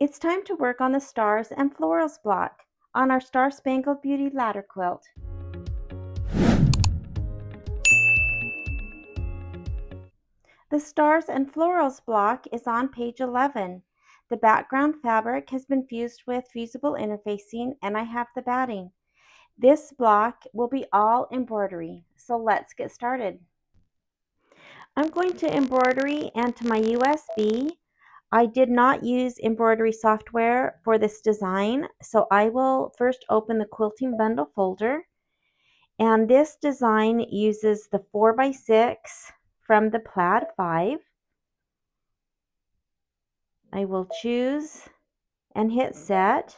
It's time to work on the stars and florals block on our Star-Spangled Beauty ladder quilt. The stars and florals block is on page 11. The background fabric has been fused with fusible interfacing and I have the batting. This block will be all embroidery, so let's get started. I'm going to embroidery and to my USB. I did not use embroidery software for this design, so I will first open the quilting bundle folder. And this design uses the 4x6 from the Plaid 5. I will choose and hit set.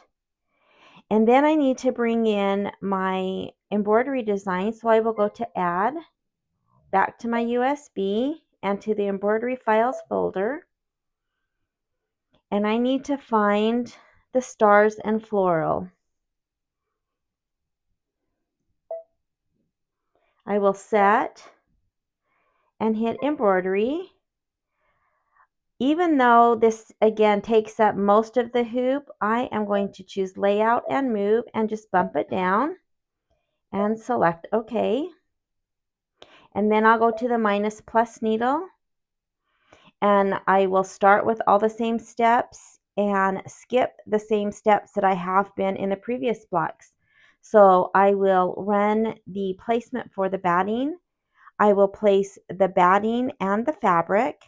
And then I need to bring in my embroidery design, so I will go to add, back to my USB, and to the embroidery files folder. And I need to find the stars and floral. I will set and hit embroidery. Even though this again takes up most of the hoop, I am going to choose layout and move and just bump it down and select OK. And then I'll go to the minus plus needle and I will start with all the same steps and skip the same steps that I have been in the previous blocks. So I will run the placement for the batting. I will place the batting and the fabric,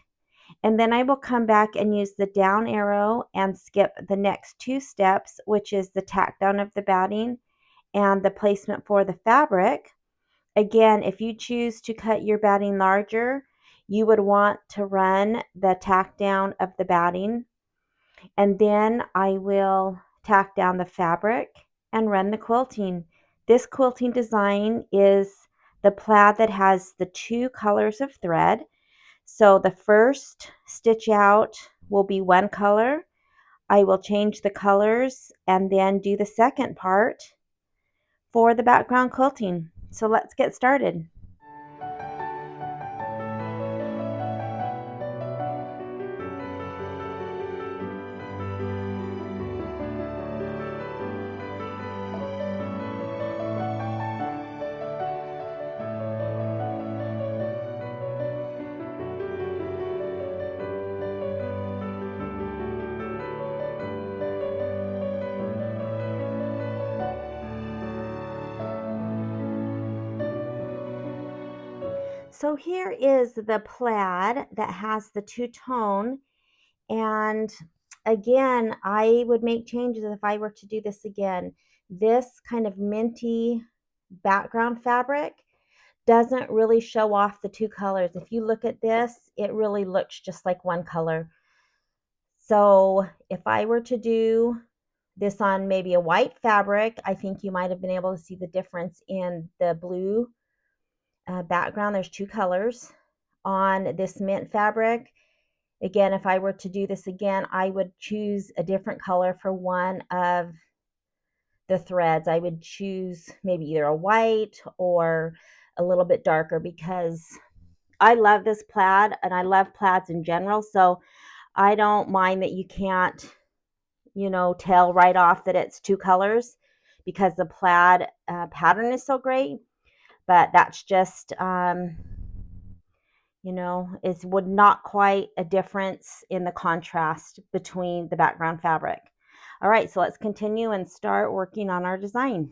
and then I will come back and use the down arrow and skip the next two steps, which is the tack down of the batting and the placement for the fabric. Again, if you choose to cut your batting larger, you would want to run the tack down of the batting, and then I will tack down the fabric and run the quilting. This quilting design is the plaid that has the two colors of thread. So the first stitch out will be one color. I will change the colors and then do the second part for the background quilting. So let's get started. So here is the plaid that has the two-tone, and again, I would make changes if I were to do this again. This kind of minty background fabric doesn't really show off the two colors. If you look at this, it really looks just like one color. So if I were to do this on maybe a white fabric, I think you might have been able to see the difference in the blue background. There's two colors. On this mint fabric, again, if I were to do this again, I would choose a different color for one of the threads. I would choose maybe either a white or a little bit darker, because I love this plaid and I love plaids in general. So I don't mind that you can't, tell right off that it's two colors, because the plaid pattern is so great. But that's just, it would not quite a difference in the contrast between the background fabric. All right, so let's continue and start working on our design.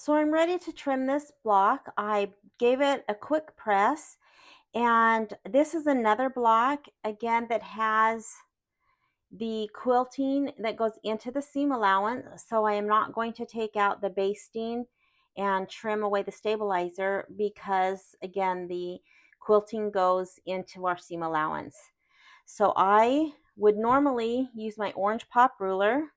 So I'm ready to trim this block. I gave it a quick press, and this is another block, again, that has the quilting that goes into the seam allowance. So I am not going to take out the basting and trim away the stabilizer because, again, the quilting goes into our seam allowance. So I would normally use my orange pop ruler.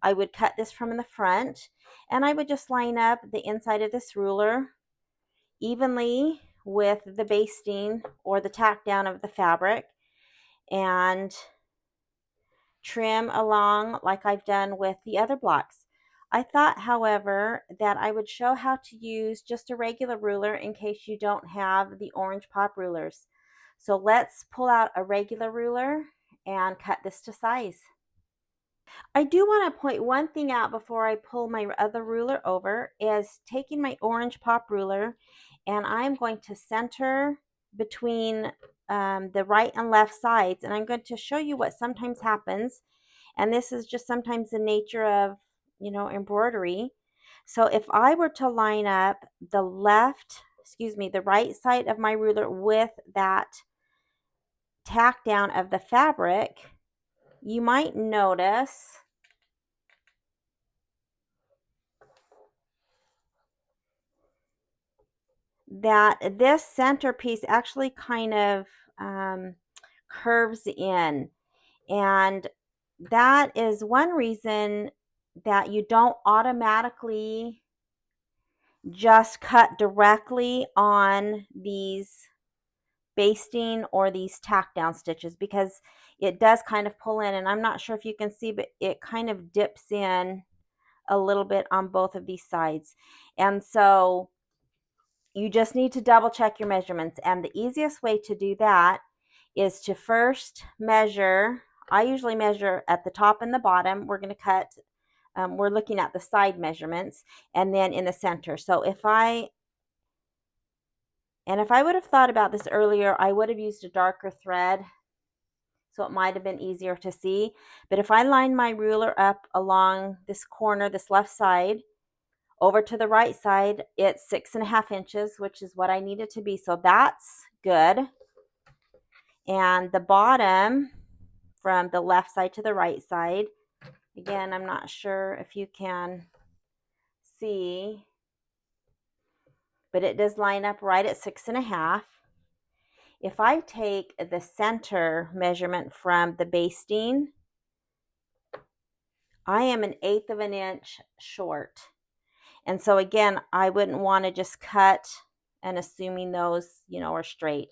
I would cut this from the front, and I would just line up the inside of this ruler evenly with the basting or the tack down of the fabric and trim along like I've done with the other blocks. I thought, however, that I would show how to use just a regular ruler in case you don't have the orange pop rulers. So let's pull out a regular ruler and cut this to size. I do want to point one thing out before I pull my other ruler over, is taking my orange pop ruler, and I'm going to center between the right and left sides, and I'm going to show you what sometimes happens, and this is just sometimes the nature of, embroidery. So if I were to line up the the right side of my ruler with that tack down of the fabric, you might notice that this centerpiece actually kind of curves in. And that is one reason that you don't automatically just cut directly on these basting or these tack down stitches, because it does kind of pull in, and I'm not sure if you can see, but it kind of dips in a little bit on both of these sides. And so you just need to double check your measurements. And the easiest way to do that is to first measure. I usually measure at the top and the bottom. We're going to cut, we're looking at the side measurements, and then in the center. So if I would have thought about this earlier, I would have used a darker thread, so it might have been easier to see. But if I line my ruler up along this corner, this left side, over to the right side, it's 6.5 inches, which is what I need it to be. So that's good. And the bottom from the left side to the right side, again, I'm not sure if you can see, but it does line up right at 6.5. If I take the center measurement from the basting, I am 1/8 of an inch short. And so again, I wouldn't want to just cut and assuming those, are straight.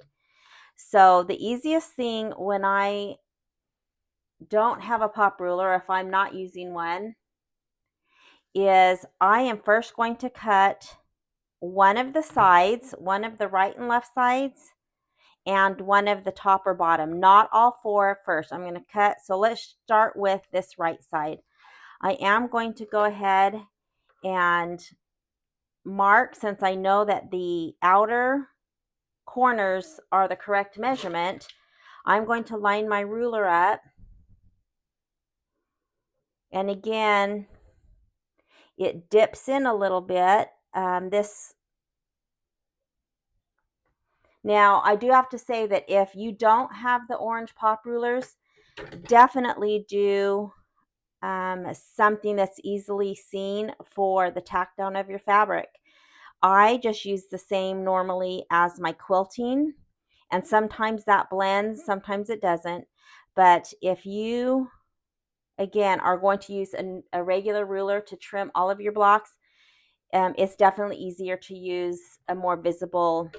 So the easiest thing when I don't have a pop ruler, if I'm not using one, is I am first going to cut one of the sides, one of the right and left sides, and one of the top or bottom, not all four first. I'm going to cut. So let's start with this right side. I am going to go ahead and mark, since I know that the outer corners are the correct measurement. I'm going to line my ruler up, and again, it dips in a little bit. Now, I do have to say that if you don't have the orange pop rulers, definitely do something that's easily seen for the tack down of your fabric. I just use the same normally as my quilting, and sometimes that blends, sometimes it doesn't. But if you, again, are going to use a regular ruler to trim all of your blocks, it's definitely easier to use a more visible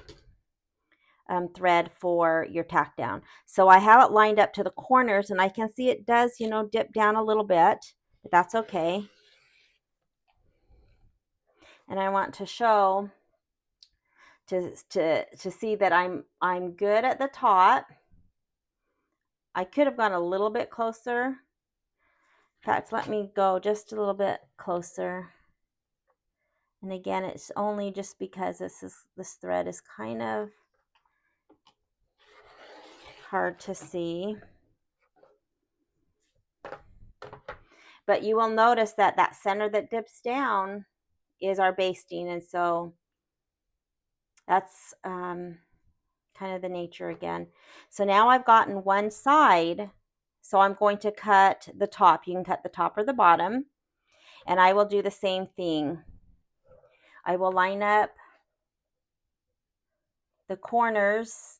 thread for your tack down. So I have it lined up to the corners, and I can see it does, dip down a little bit, but that's okay. And I want to show to see that I'm good at the top. I could have gone a little bit closer. In fact, let me go just a little bit closer. And again, it's only just because this thread is kind of hard to see. But you will notice that that center that dips down is our basting, and so that's kind of the nature again. So now I've gotten one side, so I'm going to cut the top. You can cut the top or the bottom, and I will do the same thing. I will line up the corners,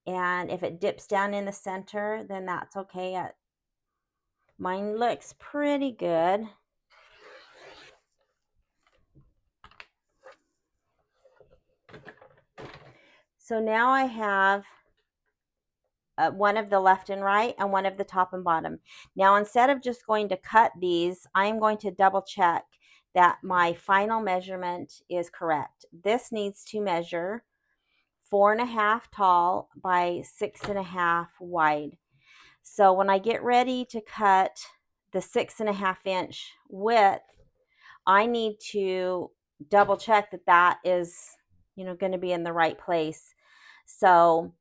and if it dips down in the center, then that's okay. Mine looks pretty good. So now I have one of the left and right and one of the top and bottom. Now instead of just going to cut these, I'm going to double check that my final measurement is correct. This needs to measure 4.5 tall by 6.5 wide. So when I get ready to cut the 6.5 inch width, I need to double check that that is, going to be in the right place. So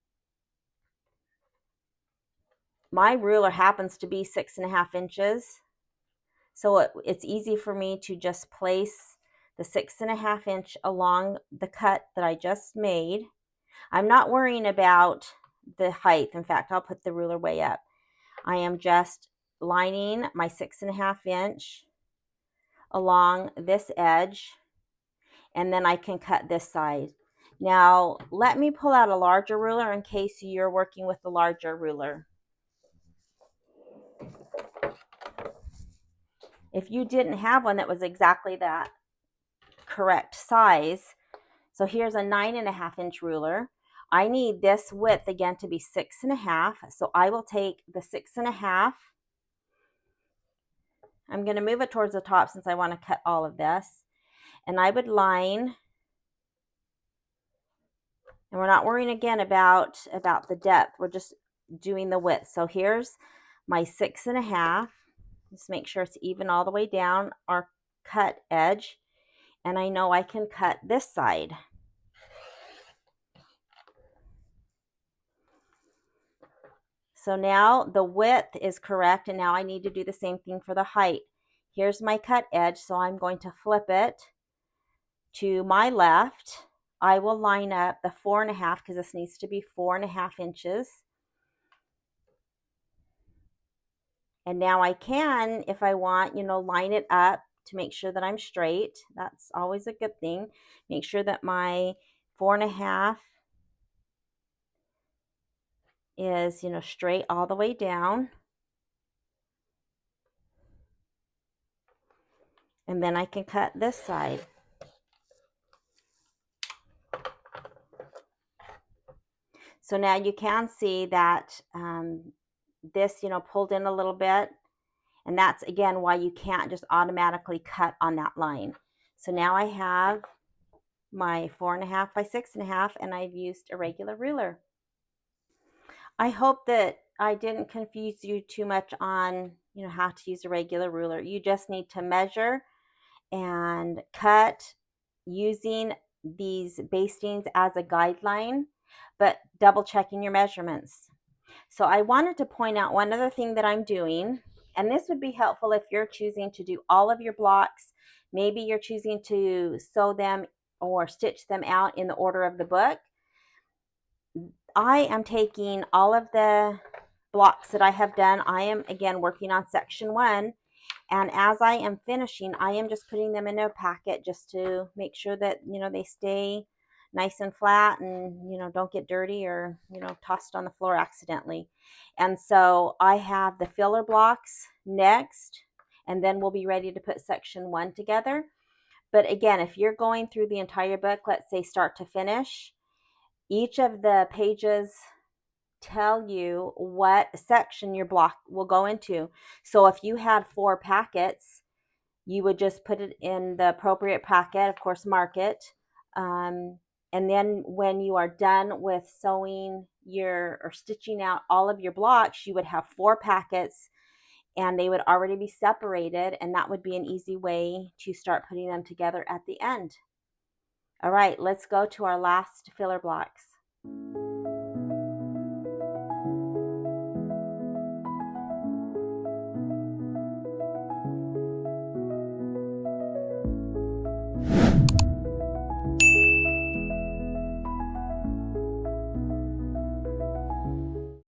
my ruler happens to be 6.5 inches. So it's easy for me to just place the 6.5 inch along the cut that I just made. I'm not worrying about the height. In fact, I'll put the ruler way up. I am just lining my 6.5 inch along this edge, and then I can cut this side. Now, let me pull out a larger ruler in case you're working with a larger ruler. If you didn't have one that was exactly that correct size, so here's a 9.5 inch ruler. I need this width again to be 6.5. So I will take the 6.5. I'm going to move it towards the top since I want to cut all of this. And I would line, and we're not worrying again about the depth. We're just doing the width. So here's my 6.5. Just make sure it's even all the way down our cut edge. And I know I can cut this side. So now the width is correct, and now I need to do the same thing for the height. Here's my cut edge, so I'm going to flip it to my left. I will line up the 4.5 because this needs to be 4.5 inches. And now I can, if I want, line it up to make sure that I'm straight. That's always a good thing. Make sure that my 4.5 is, straight all the way down. And then I can cut this side. So now you can see that this, pulled in a little bit. And that's, again, why you can't just automatically cut on that line. So now I have my 4.5 by 6.5, and I've used a regular ruler. I hope that I didn't confuse you too much on, how to use a regular ruler. You just need to measure and cut using these bastings as a guideline, but double checking your measurements. So I wanted to point out one other thing that I'm doing, and this would be helpful if you're choosing to do all of your blocks. Maybe you're choosing to sew them or stitch them out in the order of the book. I am taking all of the blocks that I have done. I am, again, working on section 1. And as I am finishing, I am just putting them in a packet just to make sure that, they stay nice and flat and, don't get dirty or, tossed on the floor accidentally. And so I have the filler blocks next, and then we'll be ready to put section 1 together. But again, if you're going through the entire book, let's say start to finish, each of the pages tell you what section your block will go into. So if you had 4 packets, you would just put it in the appropriate packet, of course, mark it. And then when you are done with sewing or stitching out all of your blocks, you would have 4 packets, and they would already be separated, and that would be an easy way to start putting them together at the end. All right, let's go to our last filler blocks.